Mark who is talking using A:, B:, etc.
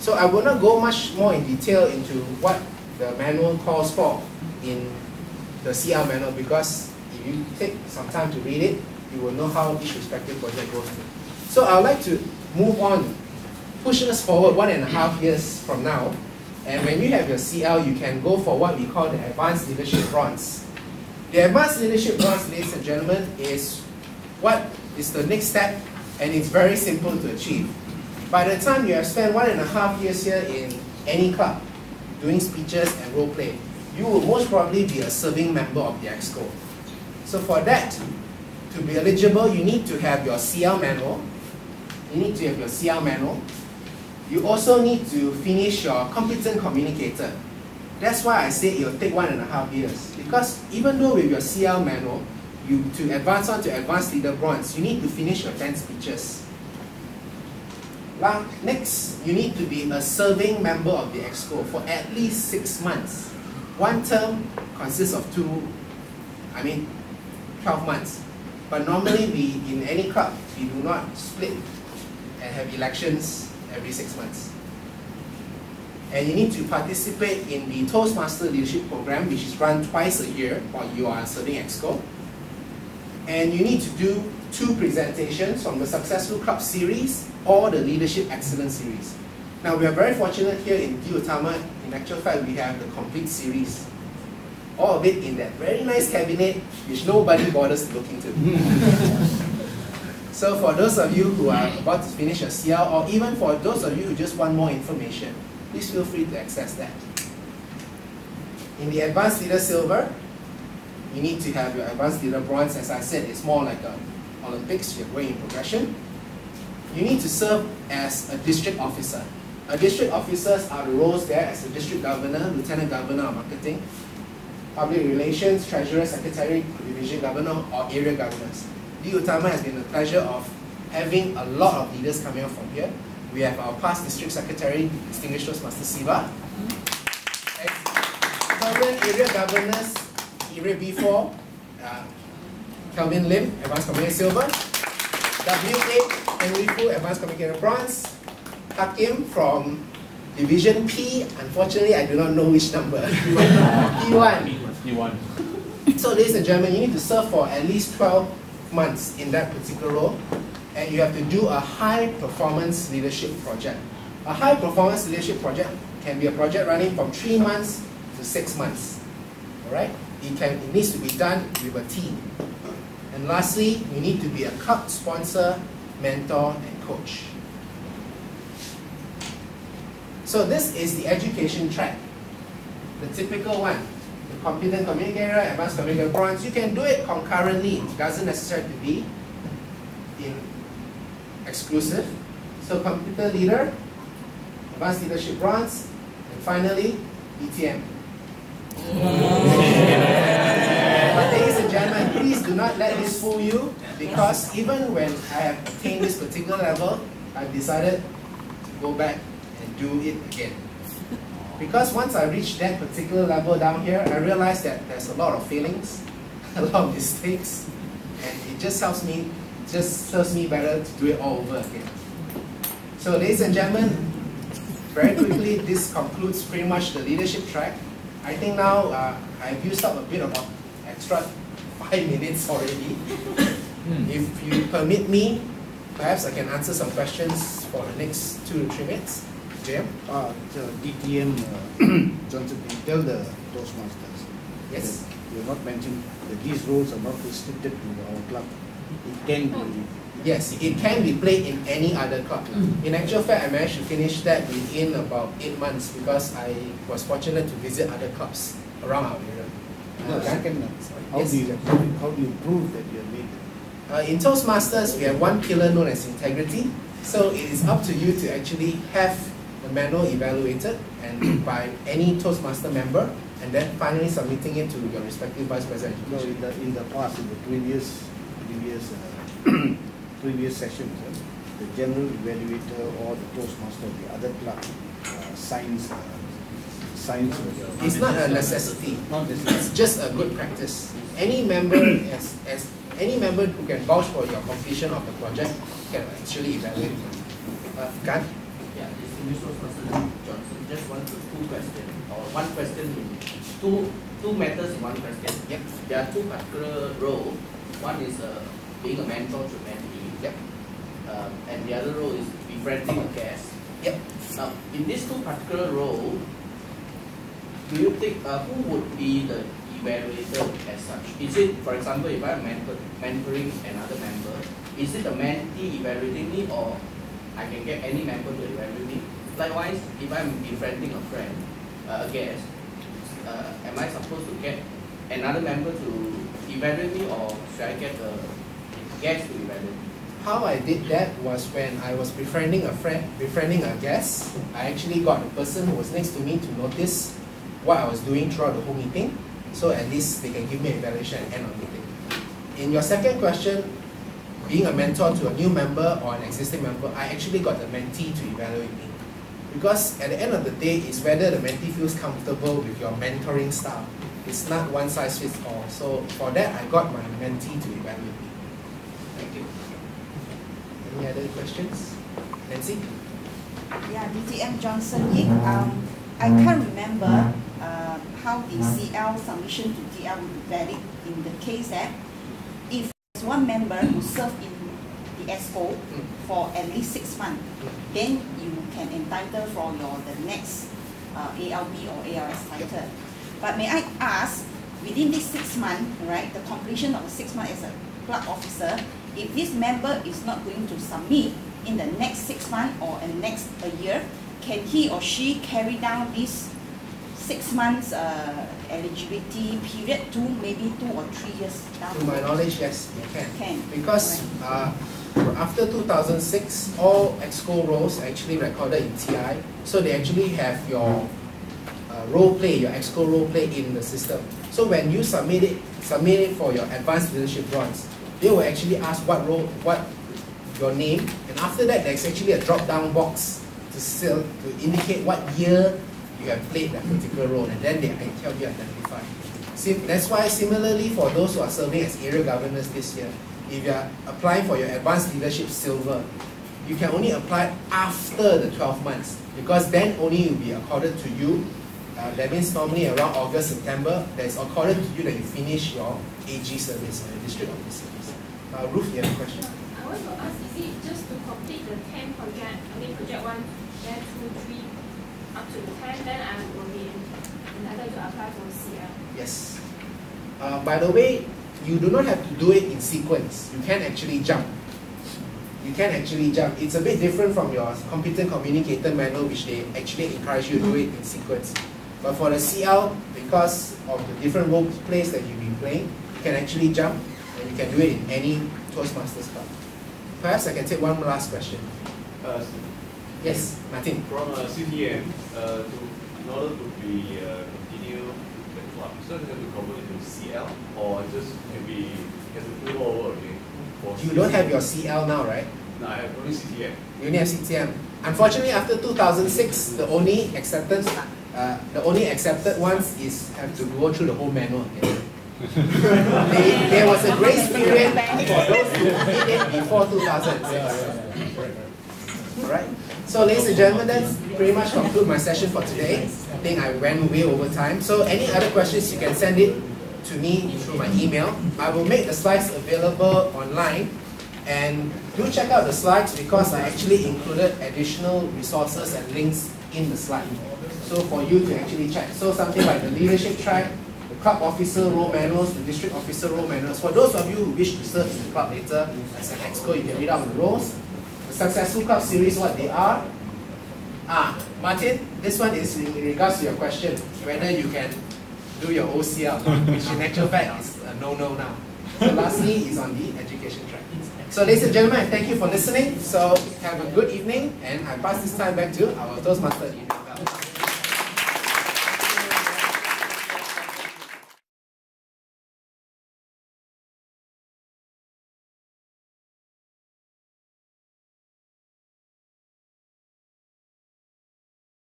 A: So I will not go much more in detail into what the manual calls for in the CL manual, because if you take some time to read it, you will know how each respective project goes through. So I would like to move on, push us forward 1.5 years from now, and when you have your CL, you can go for what we call the Advanced Leadership Bronze. The Advanced Leadership Bronze, ladies and gentlemen, is what is the next step, and it's very simple to achieve. By the time you have spent 1.5 years here in any club, doing speeches and role play, you will most probably be a serving member of the EXCO. So for that to be eligible, you need to have your CL manual. You also need to finish your competent communicator. That's why I say it will take 1.5 years. Because even though with your CL manual, to advance on to Advanced Leader Bronze, you need to finish your 10 speeches. Next, you need to be a serving member of the EXCO for at least 6 months. One term consists of 12 months. But normally, in any club, we do not split and have elections every 6 months. And you need to participate in the Toastmaster Leadership Program, which is run twice a year while you are serving EXCO. And you need to do 2 presentations from the Successful Club series or the Leadership Excellence series. Now, we are very fortunate here in D. Utama. In actual fact, we have the complete series. All of it in that very nice cabinet, which nobody bothers to look into. So for those of you who are about to finish a CL, or even for those of you who just want more information, please feel free to access that. In the Advanced Leader Silver, you need to have your Advanced Leader Bronze. As I said, it's more like an Olympics, you're going in progression. You need to serve as a district officer. A district officers are the roles there as a district governor, lieutenant governor of marketing, public relations, treasurer, secretary, division governor, or area governors. D. Utama has been the pleasure of having a lot of leaders coming out from here. We have our past district secretary, distinguished Toastmaster Siva. Current area governors, area B4, Kelvin Lim, Advanced Communicator Silver. W8, Henry Fu, Advanced Communicator Bronze. Hakim from Division P, unfortunately I do not know which number. P1. So ladies and gentlemen, you need to serve for at least 12 months in that particular role, and you have to do a high performance leadership project. A high performance leadership project can be a project running from 3 months to 6 months. Alright? It needs to be done with a team. And lastly, you need to be a club sponsor, mentor, and coach. So this is the education track, the typical one. The competent communicator, advanced communicator bronze. You can do it concurrently. It doesn't necessarily to be exclusive. So competent leader, advanced leadership bronze, and finally ETM. But ladies and gentlemen, please do not let this fool you, because even when I have attained this particular level, I've decided to go back and do it again. Because once I reach that particular level down here, I realize that there's a lot of failings, a lot of mistakes, and it just helps me, serves me better to do it all over again. So ladies and gentlemen, very quickly, this concludes pretty much the leadership track. I think now I've used up a bit about extra 5 minutes already. If you permit me, perhaps I can answer some questions for the next 2 to 3 minutes. Jim?
B: The DTM, Johnson, can you tell the Toastmasters?
A: Yes.
B: You have not mentioned that these roles are not restricted to our club. It can be.
A: Yes, it can be played in any other club. In actual fact, I managed to finish that within about 8 months because I was fortunate to visit other clubs around our area.
B: How do you prove that you have made it?
A: In Toastmasters, we have one pillar known as integrity. So it is up to you to actually have the manual evaluated and by any Toastmaster member, and then finally submitting it to your respective vice president.
B: No, in the past, in the previous sessions, the general evaluator or the Toastmaster of the other club signs.
A: It's not a necessity. It's just a good practice. Any member, any member who can vouch for your completion of the project can actually evaluate. Gan?
C: Yeah, Senior Toastmaster Johnson. Just two questions, or one question in two matters in one question.
A: Yep.
C: There are two particular roles. One is being a mentor to mentee.
A: Yep.
C: And the other role is befriending a guest.
A: Yep.
C: Now, in these two particular roles, do you think who would be the evaluator as such? Is it, for example, if I'm mentoring another member, is it the mentee evaluating me, or I can get any member to evaluate me? Likewise, if I'm befriending a friend, a guest, am I supposed to get another member to evaluate me, or should I get a guest to evaluate me?
A: How I did that was when I was befriending a friend, befriending a guest, I actually got the person who was next to me to notice what I was doing throughout the whole meeting, so at least they can give me an evaluation at the end of the meeting. In your second question, being a mentor to a new member or an existing member, I actually got the mentee to evaluate me. Because at the end of the day, it's whether the mentee feels comfortable with your mentoring style. It's not one size fits all. So for that, I got my mentee to evaluate me. Thank you. Any other questions? Nancy?
D: Yeah, DTM Johnson Yip. I can't remember how the CL submission to TL will be valid in the case that if there's one member who served in the EXCO for at least 6 months, then you can entitle for the next ALB or ARS title. But may I ask, within this 6 months, right, the completion of the 6 months as a clerk officer, if this member is not going to submit in the next 6 months or in the next year, can he or she carry down this 6 months eligibility period to maybe 2 or 3 years down?
A: To my knowledge, yes, you can.
D: Can.
A: Because after 2006, all EXCO roles are actually recorded in TI, so they actually have your role play, your EXCO role play in the system. So when you submit it for your advanced leadership bronze, they will actually ask what role, what your name, and after that there's actually a drop-down box to indicate what year you have played that particular role, and then they can help you identify. See, that's why similarly for those who are serving as area governors this year, if you are applying for your advanced leadership silver, you can only apply after the 12 months, because then only it will be accorded to you. That means normally around August, September, that is accorded to you that you finish your AG service or your district office service. Ruth, you have a question?
E: I want to ask, is it just to complete the 10 project, project 1, then 2, 3, up to 10, then I will be entitled to apply for CL?
A: Yes. By the way, you do not have to do it in sequence. You can actually jump. You can actually jump. It's a bit different from your competent communicator manual, which they actually encourage you to do it in sequence. But for the CL, because of the different role plays that you've been playing, you can actually jump, and you can do it in any Toastmasters club. Perhaps I can take one last question. Yes, Martin.
F: From CTM, in order to be continue the club, so you have to convert it to CL, or just maybe have to do all over again?
A: You don't have your CL now, right?
F: No, I have only CTM.
A: You only have CTM. Unfortunately, after 2006, the only accepted ones is have to go through the whole manual again. There was a grace period for those who did it before 2006. Alright. So ladies and gentlemen, that's pretty much conclude my session for today. I think I went way over time. So any other questions, you can send it to me through my email. I will make the slides available online, and do check out the slides because I actually included additional resources and links in the slide. So for you to actually check. So something like the leadership track, the club officer role manuals, the district officer role manuals. For those of you who wish to serve in the club later as an EXCO, you can read out the roles. The successful club series, what they are. Martin, this one is in regards to your question, whether you can do your OCL, which in actual fact is a no-no now. So lastly is on the education track. So ladies and gentlemen, thank you for listening. So have a good evening, and I pass this time back to our Toastmaster.